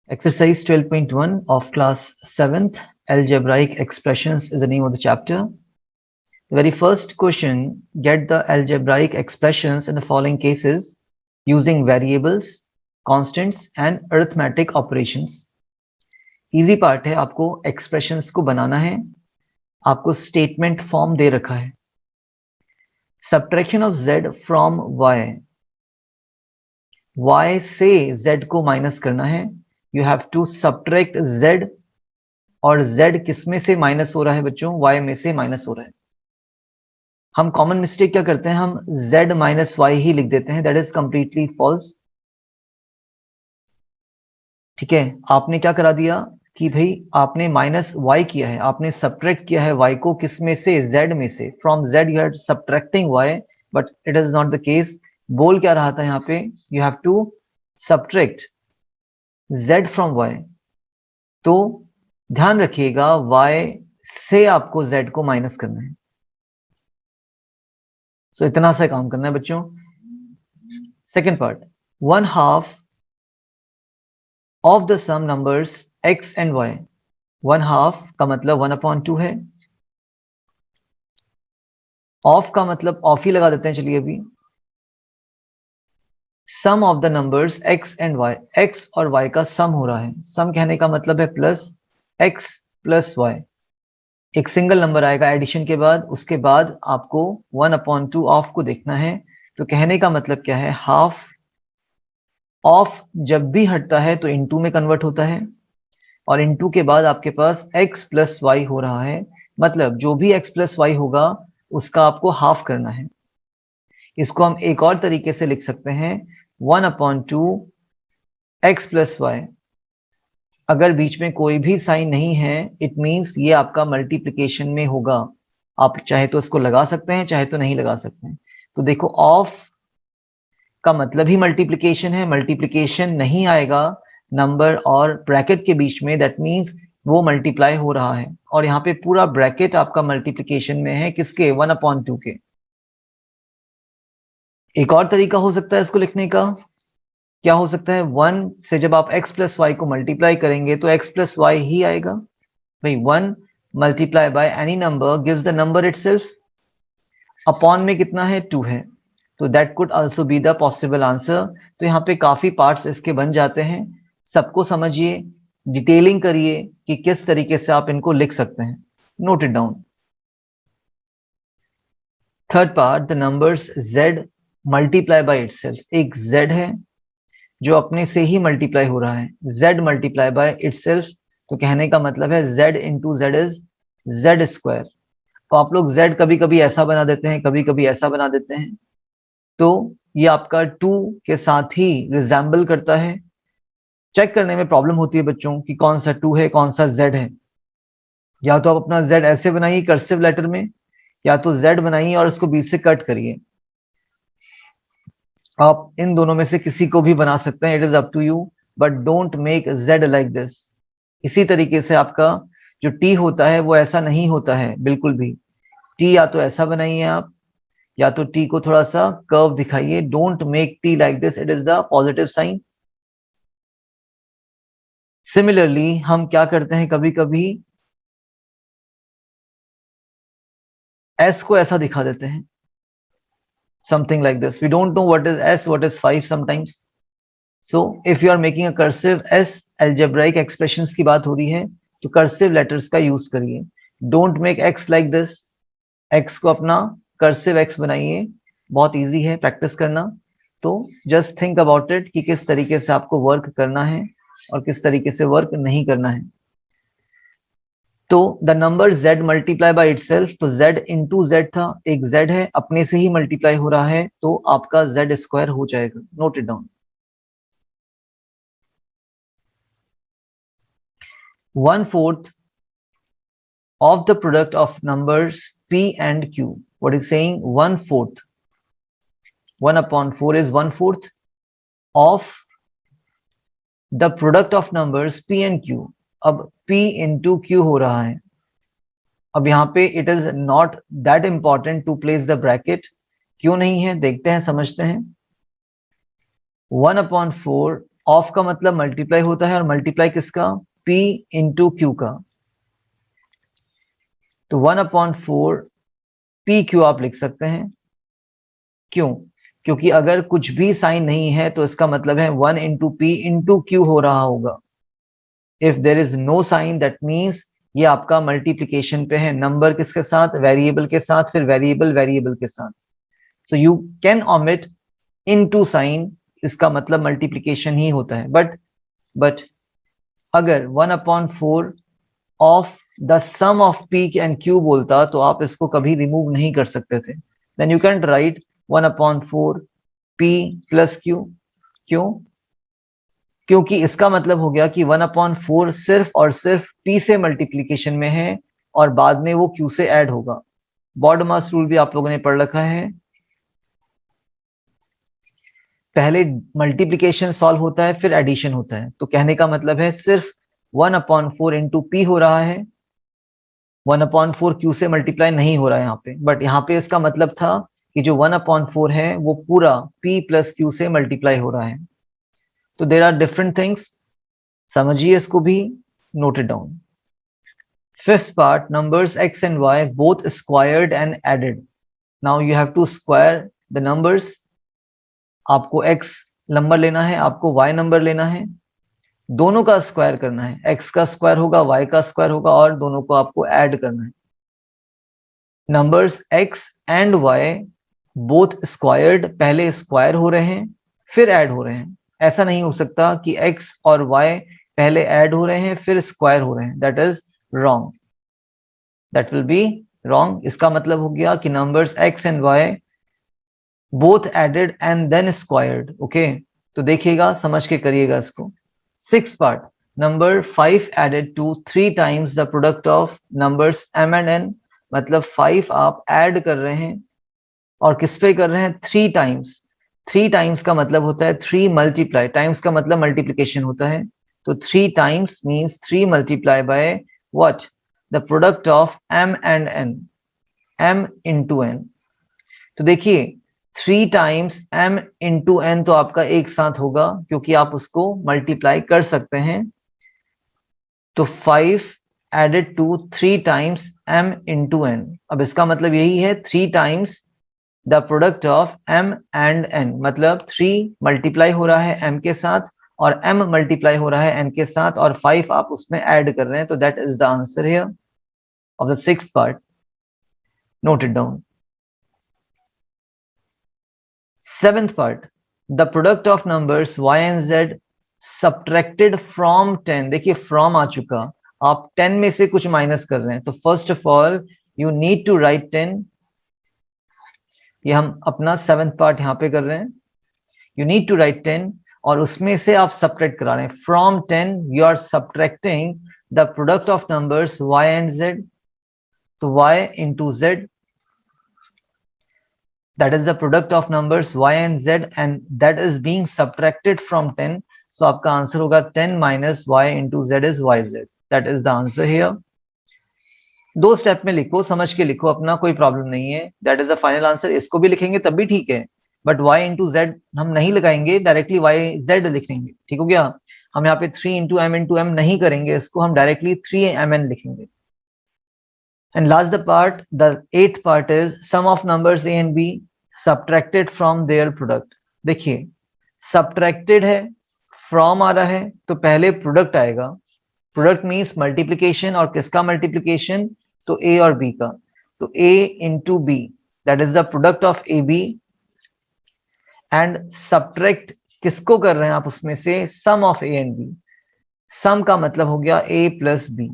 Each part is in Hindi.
Exercise 12.1 of class 7th, algebraic expressions is the name of the chapter. The very first question, get the algebraic expressions in the following cases using variables, constants and arithmetic operations. Easy part है, आपको expressions को बनाना है, आपको statement form दे रखा है. Subtraction of z from y से z को माइनस करना है. You have to subtract z और z किस में से माइनस हो रहा है बच्चों? y में से माइनस हो रहा है. हम कॉमन मिस्टेक क्या करते हैं, हम z माइनस y ही लिख देते हैं. That is completely false. ठीक है, आपने क्या करा दिया कि भाई आपने माइनस y किया है, आपने सब्ट्रैक्ट किया है y को किस में से? z में से. From z you are subtracting y, but it is not the case. बोल क्या रहा था यहाँ पे? You have to subtract z from y. तो ध्यान रखिएगा y से आपको z को माइनस करना है. सो इतना सा काम करना है बच्चों. Second part, 1/2 of the sum numbers x and y. 1/2 का मतलब 1/2 है. ऑफ का मतलब ऑफ ही लगा देते हैं. चलिए अभी sum of the numbers x and y, x और y का सम हो रहा है. सम कहने का मतलब है प्लस x प्लस y. एक सिंगल नंबर आएगा एडिशन के बाद, उसके बाद आपको 1/2 ऑफ को देखना है. तो कहने का मतलब क्या है? हाफ ऑफ जब भी हटता है तो इनटू में कन्वर्ट होता है, और इनटू के बाद आपके पास x प्लस वाई हो रहा है. मतलब जो भी x प्लस वाई होगा उसका आपको हाफ करना है. इसको हम एक और तरीके से लिख सकते हैं, 1/2 x प्लस वाई. अगर बीच में कोई भी साइन नहीं है, इट मीन्स ये आपका मल्टीप्लिकेशन में होगा. आप चाहे तो इसको लगा सकते हैं, चाहे तो नहीं लगा सकते हैं. तो देखो, ऑफ का मतलब ही मल्टीप्लिकेशन है. मल्टीप्लिकेशन नहीं आएगा नंबर और ब्रैकेट के बीच में, दैट मीन्स वो मल्टीप्लाई हो रहा है. और यहाँ पे पूरा ब्रैकेट आपका मल्टीप्लिकेशन में है. किसके? 1/2 के. एक और तरीका हो सकता है इसको लिखने का. क्या हो सकता है? 1 से जब आप x प्लस वाई को मल्टीप्लाई करेंगे तो x प्लस वाई ही आएगा. भाई 1 multiply by any number gives the number itself. Upon में कितना है? 2 है. तो that could also be the possible answer. तो यहाँ पे काफी पार्ट्स इसके बन जाते हैं. सबको समझिए, डिटेलिंग करिए कि किस तरीके से आप इनको लिख सकते हैं. Note it down. Third part, the numbers z multiply by itself. एक z है जो अपने से ही मल्टीप्लाई हो रहा है. z मल्टीप्लाई बाय इटसेल्फ, तो कहने का मतलब है z into Z is z square. तो आप लोग z कभी कभी ऐसा बना देते हैं, कभी कभी ऐसा बना देते हैं. तो ये आपका 2 के साथ ही रिजेंबल करता है. चेक करने में प्रॉब्लम होती है बच्चों कि कौन सा 2 है, कौन सा z है. या तो आप अपना z ऐसे बनाइए कर्सिव लेटर में, या तो z बनाइए और इसको बीच से कट करिए. आप इन दोनों में से किसी को भी बना सकते हैं. It is up to you, but don't make z like this. इसी तरीके से आपका जो t होता है वो ऐसा नहीं होता है बिल्कुल भी. t या तो ऐसा बनाइए आप, या तो t को थोड़ा सा कर्व दिखाइए. Don't make t like this, it is the positive sign. Similarly हम क्या करते हैं, कभी कभी s को ऐसा दिखा देते हैं, something like this. We don't know what is s, what is 5 sometimes. So if you are making a cursive s, algebraic expressions की बात हो रही है, तो cursive letters का यूज करिए. Don't make x like this. x को अपना cursive x बनाइए. बहुत इजी है प्रैक्टिस करना. तो जस्ट थिंक अबाउट इट कि किस तरीके से आपको वर्क करना है और किस तरीके से वर्क नहीं करना है. तो the number z multiply by itself, तो z इंटू z था. एक z है, अपने से ही मल्टीप्लाई हो रहा है, तो आपका z स्क्वायर हो जाएगा. Note it down. 1/4 of the product of numbers p and q. What is saying? 1/4. 1/4 is 1/4 of the product of numbers p and q. अब p into q हो रहा है. अब यहाँ पे it is not that important to place the bracket. क्यों नहीं है? देखते हैं, समझते हैं. 1/4 ऑफ का मतलब मल्टीप्लाई होता है, और मल्टीप्लाई किसका? P इंटू क्यू का। तो 1/4 पी क्यू आप लिख सकते हैं। क्यों? क्योंकि अगर कुछ भी साइन नहीं है तो इसका मतलब है 1 इंटू पी इंटू क्यू हो रहा होगा। If there is no sign that means ये आपका मल्टीप्लीकेशन पे है, नंबर किसके साथ? वेरिएबल के साथ, फिर वेरिएबल वेरिएबल के साथ। So you can omit into sign, इसका मतलब मल्टीप्लीकेशन ही होता है। बट अगर 1/4 of the sum of P and Q बोलता तो आप इसको कभी रिमूव नहीं कर सकते थे। Then you can write 1/4 P plus Q. क्यों? क्योंकि इसका मतलब हो गया कि 1/4 सिर्फ और सिर्फ p से मल्टीप्लीकेशन में है, और बाद में वो q से ऐड होगा। बॉडमास रूल भी आप लोगों ने पढ़ रखा है। पहले मल्टीप्लीकेशन सॉल्व होता है, फिर एडिशन होता है। तो कहने का मतलब है सिर्फ 1/4 इंटू पी हो रहा है, 1/4 क्यू से मल्टीप्लाई नहीं हो रहा है यहाँ पे। बट यहाँ पे इसका मतलब था कि जो 1/4 है वो पूरा p प्लस क्यू से मल्टीप्लाई हो रहा है। तो देर आर डिफरेंट थिंग्स, समझिए इसको भी, note it down. Fifth part, numbers x and y both squared and added. Now you have to square the numbers. आपको x नंबर लेना है, आपको y नंबर लेना है, दोनों का स्क्वायर करना है। x का स्क्वायर होगा, y का स्क्वायर होगा, और दोनों को आपको ऐड करना है। Numbers x and y both squared, पहले स्क्वायर हो रहे हैं फिर ऐड हो रहे हैं। ऐसा नहीं हो सकता कि x और y पहले ऐड हो रहे हैं फिर स्क्वायर हो रहे हैं। That is wrong, that will be wrong. इसका मतलब हो गया कि numbers x and y both added and then squared. Okay, तो देखिएगा, समझ के करिएगा इसको। Six part, number 5 added to 3 times the product of numbers m and n। मतलब 5 आप ऐड कर रहे हैं, और किस पे कर रहे हैं? 3 टाइम्स। 3 टाइम्स का मतलब होता है 3 मल्टीप्लाई, टाइम्स का मतलब मल्टीप्लीकेशन होता है। तो 3 times means 3 multiply by what? The product of m and n, m into n। तो देखिए 3 टाइम्स m इंटू n तो आपका एक साथ होगा, क्योंकि आप उसको मल्टीप्लाई कर सकते हैं। तो 5 added to 3 times m into n। अब इसका मतलब यही है 3 times the product of m and n, मतलब 3 मल्टीप्लाई हो रहा है m के साथ, और m मल्टीप्लाई हो रहा है n के साथ, और 5 आप उसमें ऐड कर रहे हैं। तो that is the answer here of the sixth part. Note it down. Seventh part, the product of numbers y and z subtracted from 10। देखिए from आ चुका, आप 10 में से कुछ माइनस कर रहे हैं। तो first of all you need to write 10। ये हम अपना सेवेंथ पार्ट यहाँ पे कर रहे हैं। यू नीड टू राइट 10, और उसमें से आप सब्ट्रैक्ट करा रहे हैं। From 10 you are subtracting the product of numbers y and z। तो y into z, that is the product of numbers y and z, and that is being subtracted from 10। so आपका आंसर होगा 10 minus y into z is yz। that is the answer here। दो स्टेप में लिखो, समझ के लिखो अपना, कोई प्रॉब्लम नहीं है। That is the final answer. इसको भी लिखेंगे तब भी ठीक है, बट y इंटू z हम नहीं लगाएंगे, डायरेक्टली y z लिख लेंगे। ठीक हो गया? हम यहाँ पे 3 इंटू m नहीं करेंगे, इसको हम डायरेक्टली 3mn लिखेंगे। And last the part, the eighth part is sum of numbers a and b subtracted from their product। देखिए subtracted है, from आ रहा है, तो पहले प्रोडक्ट आएगा। प्रोडक्ट मीन्स मल्टीप्लीकेशन, और किसका मल्टीप्लीकेशन? तो a और b का। तो a into b, that is the product of A B. And subtract किसको कर रहे हैं आप उसमें से? Sum of A and B. Sum का मतलब हो गया a plus B.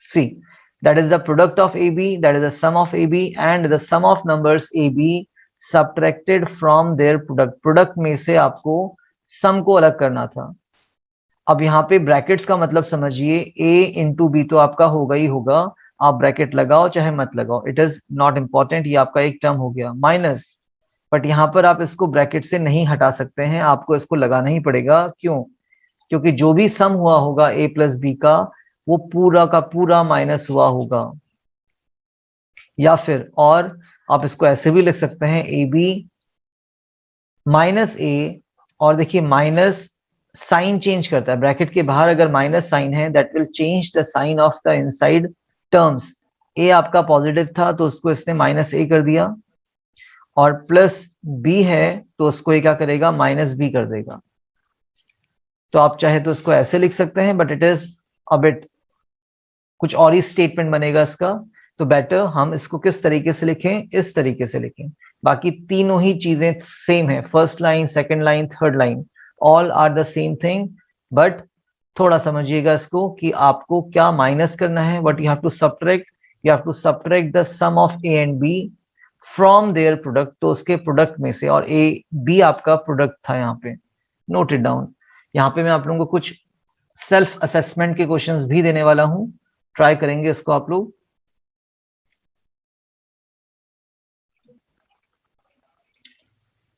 See, that is the product of AB, that is the sum of AB, and the sum of numbers AB subtracted from their product। Product में से आपको सम को अलग करना था। अब यहाँ पे ब्रैकेट्स का मतलब समझिए, a इंटू बी तो आपका होगा ही होगा, आप ब्रैकेट लगाओ चाहे मत लगाओ, इट इज नॉट इंपॉर्टेंट। ये आपका एक टर्म हो गया माइनस। बट यहाँ पर आप इसको ब्रैकेट से नहीं हटा सकते हैं, आपको इसको लगाना ही पड़ेगा। क्यों? क्योंकि जो भी सम हुआ होगा a प्लस बी का, वो पूरा का पूरा माइनस हुआ होगा। या फिर और आप इसको ऐसे भी लिख सकते हैं, ए बी माइनस ए, और देखिए माइनस साइन चेंज करता है। ब्रैकेट के बाहर अगर माइनस साइन है that will change the sign of the inside terms. ए आपका पॉजिटिव था तो उसको इसने माइनस ए कर दिया, और प्लस बी है तो उसको ये क्या करेगा, माइनस बी कर देगा। तो आप चाहे तो इसको ऐसे लिख सकते हैं, but it is a bit कुछ और ही स्टेटमेंट बनेगा इसका। तो बेटर हम इसको किस तरीके से लिखें, इस तरीके से लिखें। बाकी तीनों ही चीजें सेम है, first line, second line, third line, all are the same thing. But थोड़ा समझिएगा इसको कि आपको क्या माइनस करना है, what you have to subtract. You have to subtract the sum of A and B from their product, तो उसके प्रोडक्ट में से, और ए बी आपका प्रोडक्ट था यहाँ पे, नोट इट डाउन। यहाँ पे मैं आप लोगों को कुछ सेल्फ असेसमेंट के क्वेश्चंस भी देने वाला हूं, ट्राई करेंगे इसको आप लोग।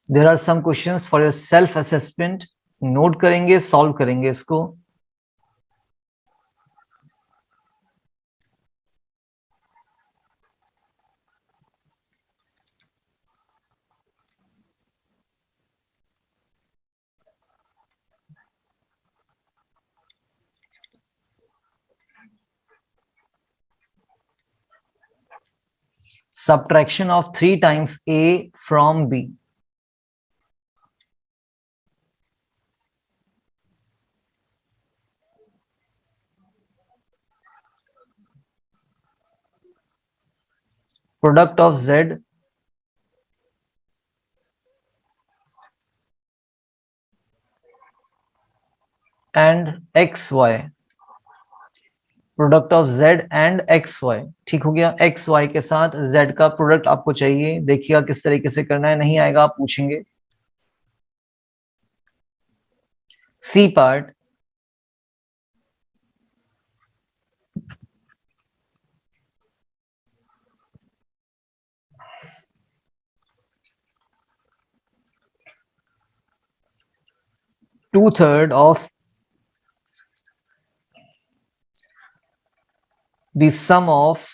There are some questions for your self assessment, note करेंगे, सॉल्व करेंगे इसको। Subtraction of 3 times A from B. Product of Z and XY. Product of Z and XY, ठीक हो गया। XY के साथ Z का प्रोडक्ट आपको चाहिए, देखिएगा किस तरीके से करना है, नहीं आएगा आप पूछेंगे। C part, two third of the sum of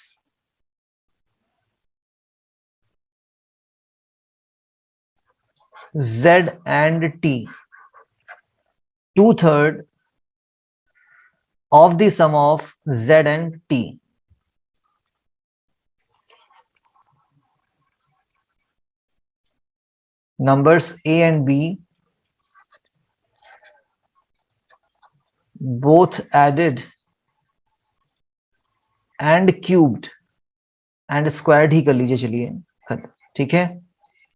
Z and T, two third of the sum of Z and T. Numbers A and B both added and cubed and squared ही कर लीजिए, चलिए खत्म, ठीक है।